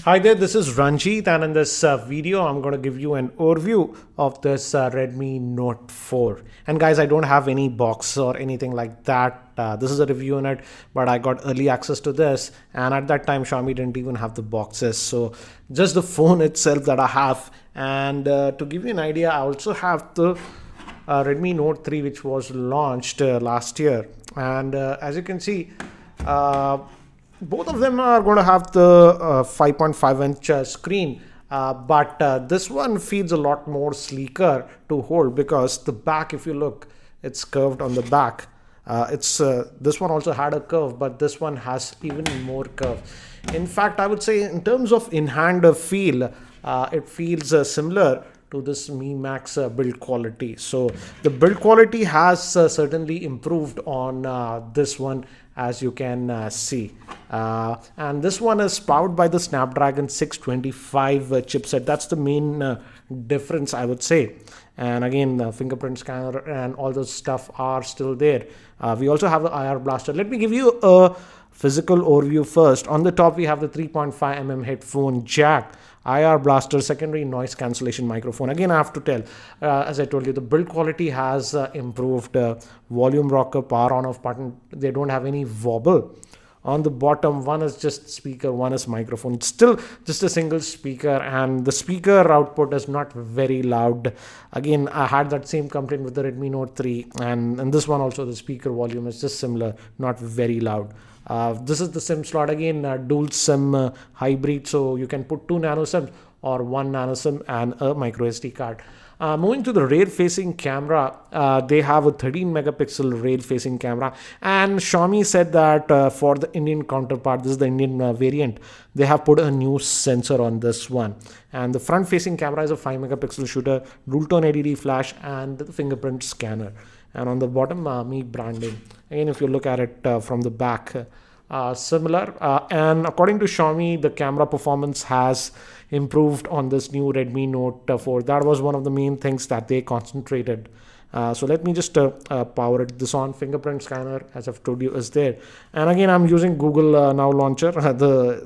Hi there, this is Ranjit, and in this video, I'm going to give you an overview of this Redmi Note 4. And guys, I don't have any box or anything like that. This is a review on it, but I got early access to this, and at that time, Xiaomi didn't even have the boxes. So just the phone itself that I have. And to give you an idea, I also have the Redmi Note 3, which was launched last year. And as you can see, both of them are going to have the 5.5-inch screen, but this one feels a lot more sleeker to hold because the back, if you look, it's curved on the back. This one also had a curve, but this one has even more curve. In fact, I would say in terms of in-hand feel, it feels similar to this Mi Max build quality. So the build quality has certainly improved on this one, as you can see. And this one is powered by the Snapdragon 625 chipset. That's the main difference, I would say. And again, the fingerprint scanner and all those stuff are still there. We also have the IR blaster. Let me give you a physical overview first. On the top, we have the 3.5mm headphone jack, IR blaster, secondary noise cancellation microphone. Again, I have to tell, as I told you, the build quality has improved. Volume rocker, power on off button, they don't have any wobble. On the bottom, one is just speaker, one is microphone. It's still just a single speaker, and the speaker output is not very loud. Again, I had that same complaint with the Redmi Note 3, and this one also, the speaker volume is just similar, not very loud. This is the SIM slot, again, dual SIM hybrid, so you can put 2 nano SIMs or 1 nano SIM and a micro SD card. Moving to the rear-facing camera, they have a 13 megapixel rear-facing camera, and Xiaomi said that for the Indian counterpart, this is the Indian variant, they have put a new sensor on this one. And the front-facing camera is a 5 megapixel shooter, dual-tone LED flash, and the fingerprint scanner. And on the bottom, Mi branding. Again, if you look at it from the back, similar. And according to Xiaomi, the camera performance has improved on this new Redmi Note 4. That was one of the main things that they concentrated. So let me just power this on. Fingerprint scanner, as I've told you, is there. And again, I'm using Google Now Launcher, the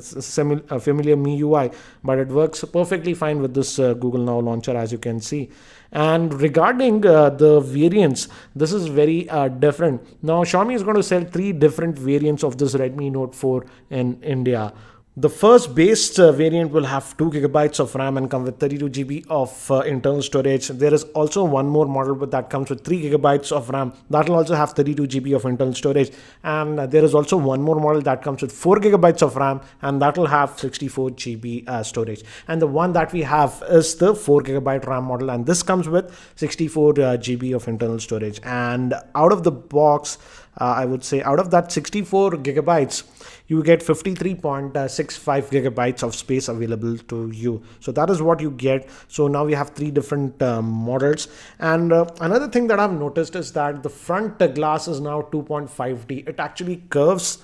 familiar MIUI, but it works perfectly fine with this Google Now Launcher, as you can see. And regarding the variants, this is very different. Now, Xiaomi is going to sell 3 different variants of this Redmi Note 4 in India. The first base variant will have 2 gigabytes of RAM and come with 32 GB of internal storage. There is also one more model that comes with 3 gigabytes of RAM. That will also have 32 GB of internal storage. And there is also one more model that comes with 4 gigabytes of RAM, and that will have 64 GB storage. And the one that we have is the 4 gigabyte RAM model, and this comes with 64 GB of internal storage. And out of the box, I would say out of that 64 gigabytes, you get 53.65 gigabytes of space available to you. So that is what you get. So now we have 3 different models. And another thing that I've noticed is that the front glass is now 2.5D. It actually curves.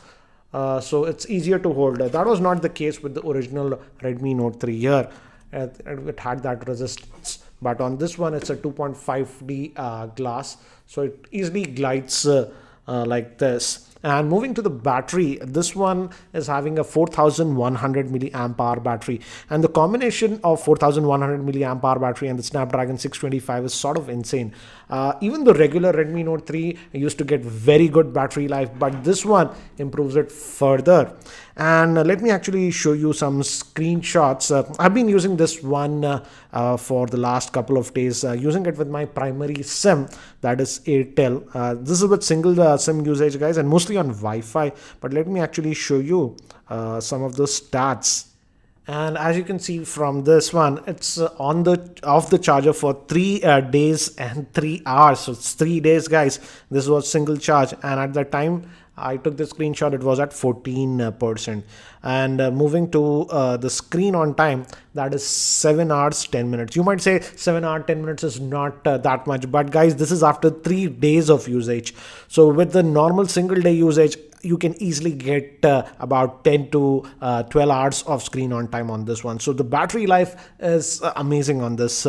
So it's easier to hold. That was not the case with the original Redmi Note 3 here. It had that resistance. But on this one, it's a 2.5D glass. So it easily glides like this. And moving to the battery, this one is having a 4100 milliamp hour battery, and the combination of 4100 milliamp hour battery and the Snapdragon 625 is sort of insane. Even the regular Redmi Note 3 used to get very good battery life, but this one improves it further. And let me actually show you some screenshots. I've been using this one for the last couple of days, using it with my primary SIM, that is Airtel. This is with single SIM usage, guys, and mostly on Wi-Fi. But let me actually show you some of the stats. And as you can see from this one, it's off the charger for 3 days and 3 hours. So it's 3 days, guys. This was single charge, and at the time I took the screenshot, it was at 14%. And moving to the screen on time, that is 7 hours 10 minutes. You might say 7 hours 10 minutes is not that much, but guys, this is after 3 days of usage. So with the normal single day usage, you can easily get about 10 to 12 hours of screen on time on this one. So the battery life is amazing on this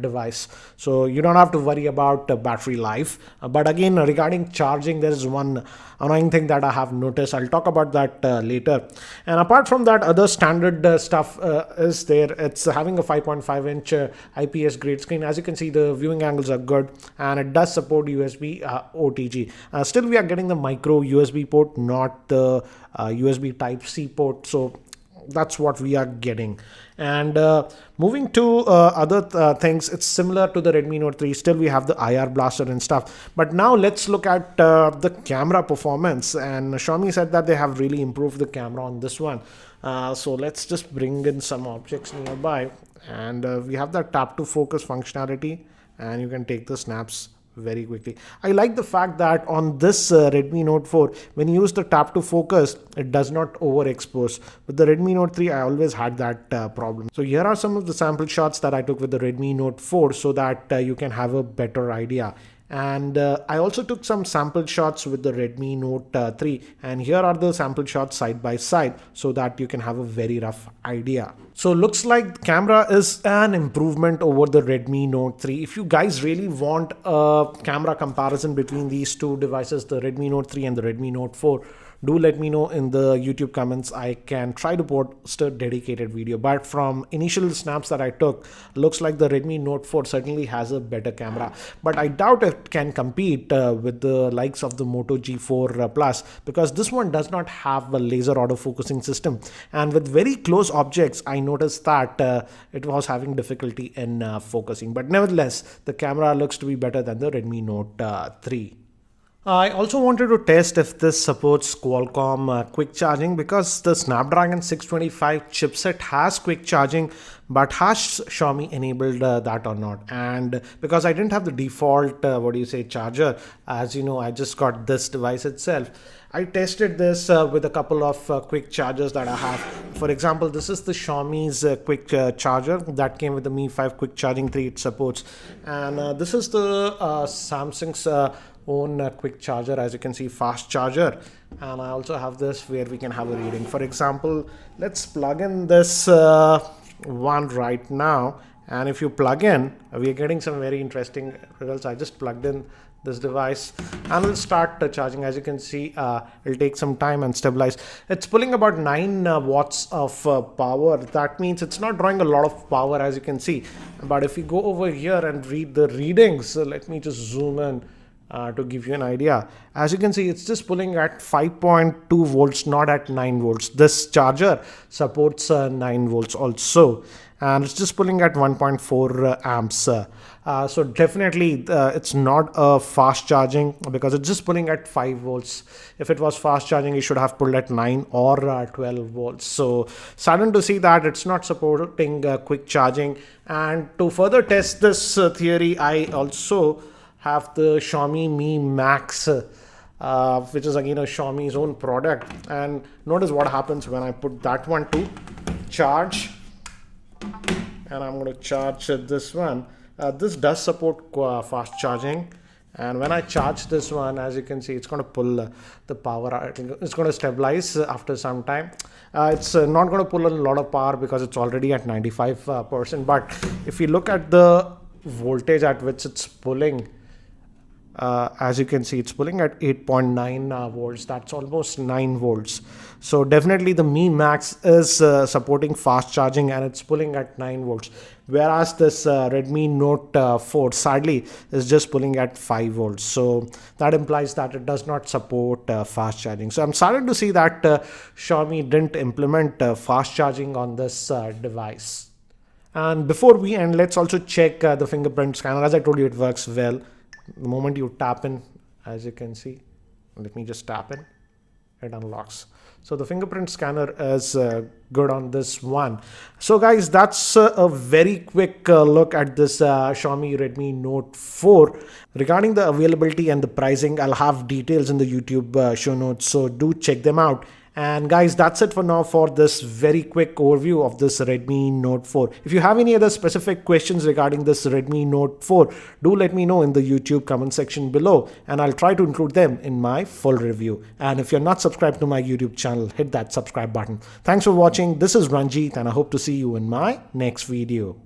device. So you don't have to worry about battery life. But again, regarding charging, there is one annoying thing that I have noticed. I'll talk about that later. And apart from that, other standard stuff is there. It's having a 5.5-inch IPS grade screen. As you can see, the viewing angles are good, and it does support USB OTG. Still, we are getting the micro USB port, not the USB Type-C port. So that's what we are getting. And moving to other things, it's similar to the Redmi Note 3. Still, we have the IR blaster and stuff. But now let's look at the camera performance. And Xiaomi said that they have really improved the camera on this one. So let's just bring in some objects nearby. And we have the tap to focus functionality, and you can take the snaps very quickly. I like the fact that on this Redmi Note 4, when you use the tap to focus, it does not overexpose. With the Redmi Note 3, I always had that problem. So here are some of the sample shots that I took with the Redmi Note 4 so that you can have a better idea. And I also took some sample shots with the Redmi Note 3, and here are the sample shots side by side so that you can have a very rough idea. So looks like the camera is an improvement over the Redmi Note 3. If you guys really want a camera comparison between these two devices, the Redmi Note 3 and the Redmi Note 4, do let me know in the YouTube comments. I can try to post a dedicated video. But from initial snaps that I took, looks like the Redmi Note 4 certainly has a better camera. But I doubt it can compete with the likes of the Moto G4 Plus, because this one does not have a laser autofocusing system. And with very close objects, I noticed that it was having difficulty in focusing. But nevertheless, the camera looks to be better than the Redmi Note 3. I also wanted to test if this supports Qualcomm quick charging, because the Snapdragon 625 chipset has quick charging, but has Xiaomi enabled that or not? And because I didn't have the default charger, as you know, I just got this device itself. I tested this with a couple of quick chargers that I have. For example, this is the Xiaomi's quick charger that came with the Mi 5 quick charging 3 it supports. And this is the Samsung's own quick charger, as you can see, fast charger. And I also have this where we can have a reading. For example, let's plug in this one right now, and if you plug in, we are getting some very interesting results. I just plugged in this device and we'll start charging. As you can see, it'll take some time and stabilize. It's pulling about 9 watts of power. That means it's not drawing a lot of power, as you can see. But if we go over here and read the readings, let me just zoom in to give you an idea. As you can see, it's just pulling at 5.2 volts, not at 9 volts. This charger supports 9 volts also, and it's just pulling at 1.4 amps. So definitely it's not a fast charging, because it's just pulling at 5 volts. If it was fast charging, it should have pulled at 9 or 12 volts. So saddened to see that it's not supporting quick charging. And to further test this theory, I also have the Xiaomi Mi Max, which is again a Xiaomi's own product. And notice what happens when I put that one to charge, and I'm going to charge this one. This does support fast charging, and when I charge this one, as you can see, it's going to pull the power. I think it's going to stabilize after some time. It's not going to pull a lot of power because it's already at 95%. But if you look at the voltage at which it's pulling, as you can see, it's pulling at 8.9 volts. That's almost 9 volts. So definitely the Mi Max is supporting fast charging, and it's pulling at 9 volts. Whereas this Redmi Note 4 sadly is just pulling at 5 volts. So that implies that it does not support fast charging. So I'm saddened to see that Xiaomi didn't implement fast charging on this device. And before we end, let's also check the fingerprint scanner. As I told you, it works well. The moment you tap in, as you can see, let me just tap in, it unlocks. So the fingerprint scanner is good on this one. So guys, that's a very quick look at this Xiaomi Redmi Note 4. Regarding the availability and the pricing, I'll have details in the YouTube show notes, so do check them out. And guys, that's it for now for this very quick overview of this Redmi Note 4. If you have any other specific questions regarding this Redmi Note 4, do let me know in the YouTube comment section below, and I'll try to include them in my full review. And if you're not subscribed to my YouTube channel, hit that subscribe button. Thanks for watching. This is Ranjit, and I hope to see you in my next video.